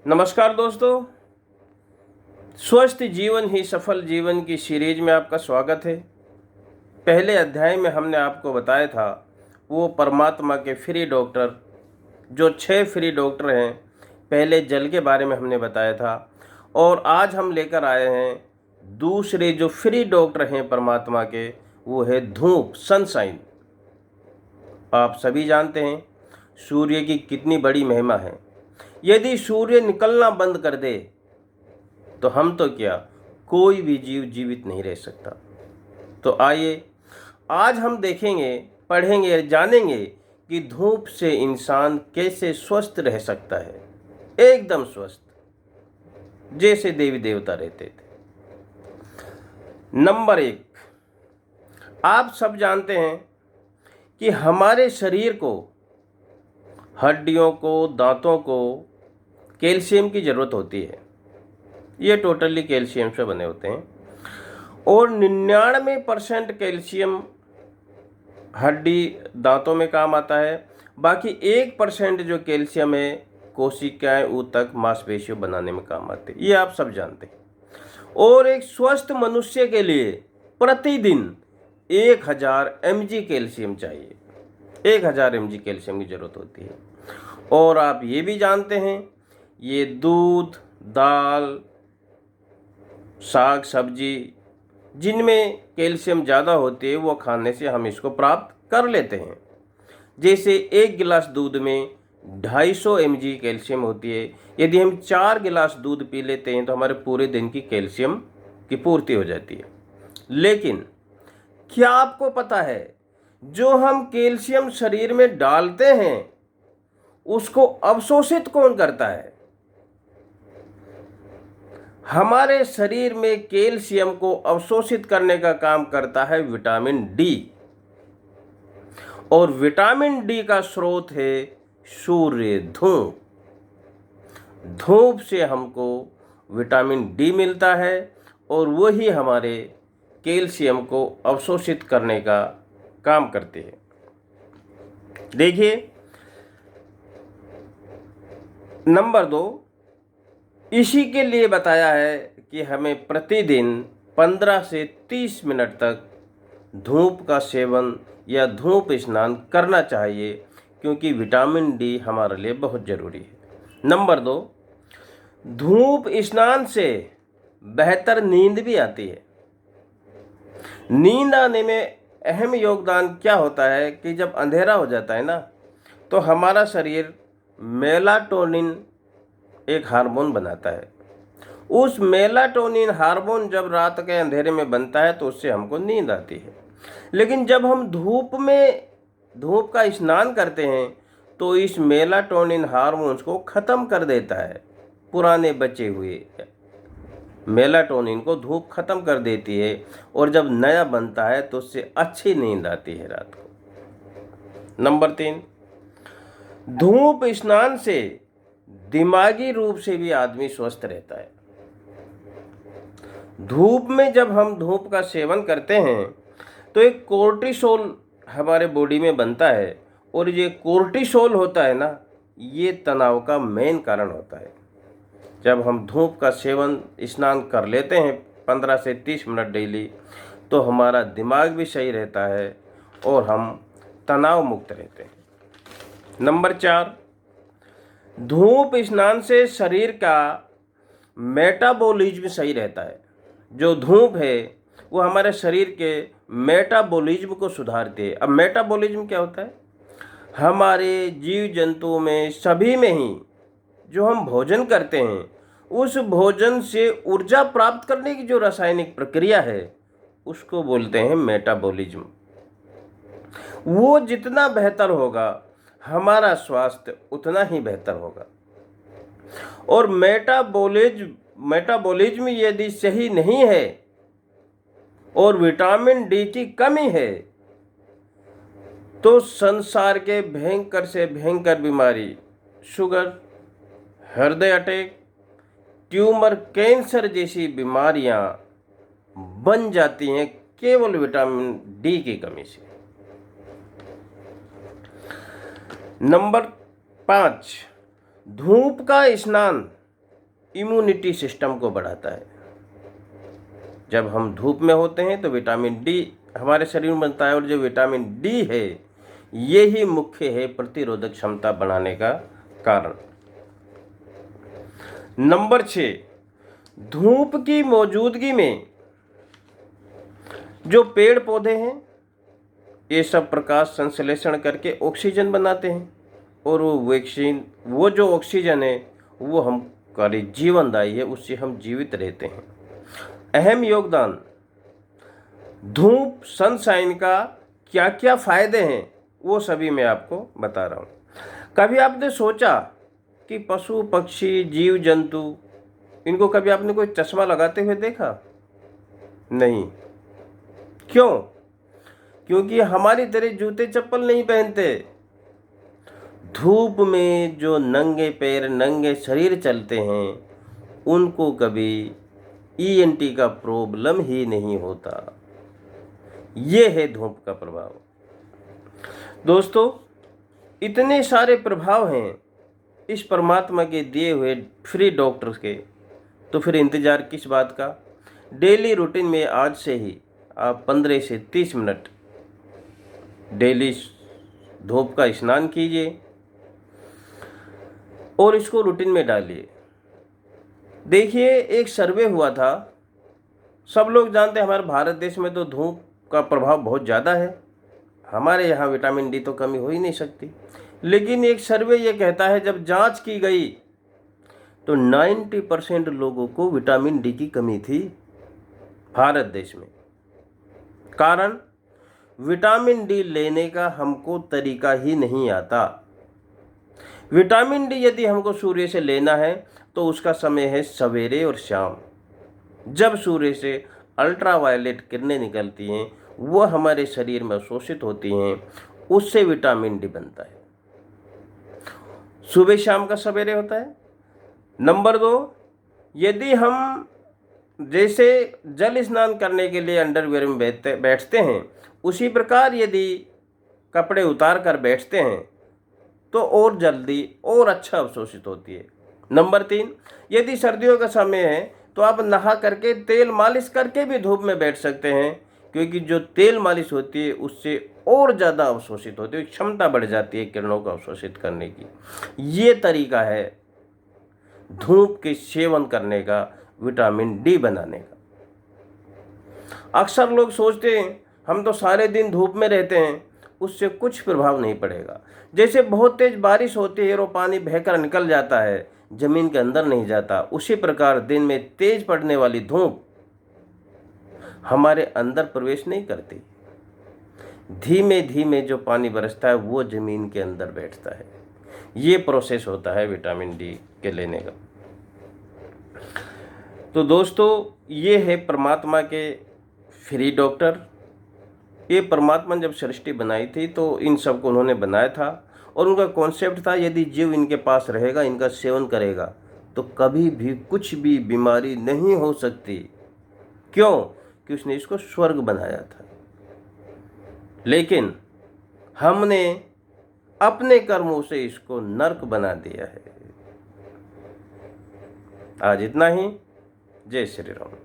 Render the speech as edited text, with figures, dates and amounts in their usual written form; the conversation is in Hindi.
नमस्कार दोस्तों, स्वस्थ जीवन ही सफल जीवन की सीरीज में आपका स्वागत है। पहले अध्याय में हमने आपको बताया था वो परमात्मा के फ्री डॉक्टर, जो 6 फ्री डॉक्टर हैं। पहले जल के बारे में हमने बताया था और आज हम लेकर आए हैं दूसरे जो फ्री डॉक्टर हैं परमात्मा के, वो है धूप, सनशाइन। आप सभी जानते हैं सूर्य की कितनी बड़ी महिमा है। यदि सूर्य निकलना बंद कर दे तो हम तो क्या, कोई भी जीव जीवित नहीं रह सकता। तो आइए आज हम देखेंगे, पढ़ेंगे, जानेंगे कि धूप से इंसान कैसे स्वस्थ रह सकता है, एकदम स्वस्थ, जैसे देवी देवता रहते थे। नंबर 1, आप सब जानते हैं कि हमारे शरीर को, हड्डियों को, दांतों को कैल्शियम की ज़रूरत होती है। ये टोटली कैल्शियम से बने होते हैं और 99% कैल्शियम हड्डी, दांतों में काम आता है। बाकी 1% जो कैल्शियम है कोशिकाएं, ऊतक, मांसपेशियों बनाने में काम आते हैं। ये आप सब जानते हैं। और एक स्वस्थ मनुष्य के लिए प्रतिदिन 1000 mg कैल्शियम चाहिए। 1000 mg कैल्शियम की ज़रूरत होती है। और आप ये भी जानते हैं, ये दूध, दाल, साग सब्जी जिनमें कैल्शियम ज़्यादा होती है, वो खाने से हम इसको प्राप्त कर लेते हैं। जैसे 1 गिलास दूध में 250 mg कैल्शियम होती है। यदि हम 4 गिलास दूध पी लेते हैं तो हमारे पूरे दिन की कैल्शियम की पूर्ति हो जाती है। लेकिन क्या आपको पता है, जो हम कैल्शियम शरीर में डालते हैं उसको अवशोषित कौन करता है? हमारे शरीर में कैल्शियम को अवशोषित करने का काम करता है विटामिन डी। और विटामिन डी का स्रोत है सूर्य, धूप। धूप से हमको विटामिन डी मिलता है और वही हमारे कैल्शियम को अवशोषित करने का काम करते हैं। देखिए, नंबर 2, इसी के लिए बताया है कि हमें प्रतिदिन 15 से 30 मिनट तक धूप का सेवन या धूप स्नान करना चाहिए, क्योंकि विटामिन डी हमारे लिए बहुत ज़रूरी है। नंबर 2, धूप स्नान से बेहतर नींद भी आती है। नींद आने में अहम योगदान क्या होता है कि जब अंधेरा हो जाता है ना, तो हमारा शरीर मेलाटोनिन एक हार्मोन बनाता है। उस मेलाटोनिन हार्मोन जब रात के अंधेरे में बनता है तो उससे हमको नींद आती है। लेकिन जब हम धूप का स्नान करते हैं तो इस मेलाटोनिन हार्मोन्स को ख़त्म कर देता है। पुराने बचे हुए मेलाटोनिन को धूप ख़त्म कर देती है और जब नया बनता है तो उससे अच्छी नींद आती है रात को। नंबर 3, धूप स्नान से दिमागी रूप से भी आदमी स्वस्थ रहता है। धूप में जब हम धूप का सेवन करते हैं तो एक कोर्टिसोल हमारे बॉडी में बनता है और ये कोर्टिसोल होता है ना, ये तनाव का मेन कारण होता है। जब हम धूप का सेवन, स्नान कर लेते हैं 15 से 30 मिनट डेली, तो हमारा दिमाग भी सही रहता है और हम तनाव मुक्त रहते हैं। नंबर 4, धूप स्नान से शरीर का मेटाबॉलिज्म सही रहता है। जो धूप है वो हमारे शरीर के मेटाबॉलिज्म को सुधारती है। अब मेटाबॉलिज्म क्या होता है? हमारे जीव जंतुओं में, सभी में ही जो हम भोजन करते हैं, उस भोजन से ऊर्जा प्राप्त करने की जो रासायनिक प्रक्रिया है उसको बोलते हैं मेटाबॉलिज्म। वो जितना बेहतर होगा हमारा स्वास्थ्य उतना ही बेहतर होगा। और मेटाबॉलिज्म यदि सही नहीं है और विटामिन डी की कमी है तो संसार के भयंकर से भयंकर बीमारी, शुगर, हृदय अटैक, ट्यूमर, कैंसर जैसी बीमारियां बन जाती हैं केवल विटामिन डी की कमी से। नंबर 5, धूप का स्नान इम्यूनिटी सिस्टम को बढ़ाता है। जब हम धूप में होते हैं तो विटामिन डी हमारे शरीर में बनता है, और जो विटामिन डी है ये ही मुख्य है प्रतिरोधक क्षमता बढ़ाने का कारण। नंबर 6, धूप की मौजूदगी में जो पेड़ पौधे हैं ये सब प्रकाश संश्लेषण करके ऑक्सीजन बनाते हैं, और वो जो ऑक्सीजन है वो हमारे जीवनदायी है, उससे हम जीवित रहते हैं। अहम योगदान धूप सनशाइन का क्या क्या फायदे हैं वो सभी मैं आपको बता रहा हूँ। कभी आपने सोचा कि पशु पक्षी जीव जंतु इनको कभी आपने कोई चश्मा लगाते हुए देखा? नहीं। क्यों? क्योंकि हमारी तरह जूते चप्पल नहीं पहनते। धूप में जो नंगे पैर नंगे शरीर चलते हैं उनको कभी ईएनटी का प्रॉब्लम ही नहीं होता। ये है धूप का प्रभाव। दोस्तों, इतने सारे प्रभाव हैं इस परमात्मा के दिए हुए फ्री डॉक्टर्स के, तो फिर इंतज़ार किस बात का? डेली रूटीन में आज से ही आप 15 से 30 मिनट डेली धूप का स्नान कीजिए और इसको रूटीन में डालिए। देखिए, एक सर्वे हुआ था, सब लोग जानते हैं हमारे भारत देश में तो धूप का प्रभाव बहुत ज़्यादा है, हमारे यहाँ विटामिन डी तो कमी हो ही नहीं सकती। लेकिन एक सर्वे ये कहता है जब जांच की गई तो 90% लोगों को विटामिन डी की कमी थी भारत देश में। कारण विटामिन डी लेने का हमको तरीका ही नहीं आता। विटामिन डी यदि हमको सूर्य से लेना है तो उसका समय है सवेरे और शाम, जब सूर्य से अल्ट्रावायलेट किरणें निकलती हैं वो हमारे शरीर में अवशोषित होती हैं, उससे विटामिन डी बनता है। सुबह शाम का सवेरे होता है। नंबर 2, यदि हम जैसे जल स्नान करने के लिए अंडरवियर में बैठते हैं उसी प्रकार यदि कपड़े उतार कर बैठते हैं तो और जल्दी और अच्छा अवशोषित होती है। नंबर 3, यदि सर्दियों का समय है तो आप नहा करके तेल मालिश करके भी धूप में बैठ सकते हैं, क्योंकि जो तेल मालिश होती है उससे और ज़्यादा अवशोषित होती है, क्षमता बढ़ जाती है किरणों को अवशोषित करने की। ये तरीका है धूप के सेवन करने का, विटामिन डी बनाने का। अक्सर लोग सोचते हैं हम तो सारे दिन धूप में रहते हैं, उससे कुछ प्रभाव नहीं पड़ेगा। जैसे बहुत तेज बारिश होती है और वो पानी बहकर निकल जाता है, जमीन के अंदर नहीं जाता, उसी प्रकार दिन में तेज पड़ने वाली धूप हमारे अंदर प्रवेश नहीं करती। धीमे धीमे जो पानी बरसता है वो जमीन के अंदर बैठता है। ये प्रोसेस होता है विटामिन डी के लेने का। तो दोस्तों, ये है परमात्मा के फ्री डॉक्टर। ये परमात्मा जब सृष्टि बनाई थी तो इन सब को उन्होंने बनाया था, और उनका कॉन्सेप्ट था यदि जीव इनके पास रहेगा, इनका सेवन करेगा तो कभी भी कुछ भी बीमारी नहीं हो सकती। क्यों? कि उसने इसको स्वर्ग बनाया था। लेकिन हमने अपने कर्मों से इसको नर्क बना दिया है। आज इतना ही। जय श्री राम।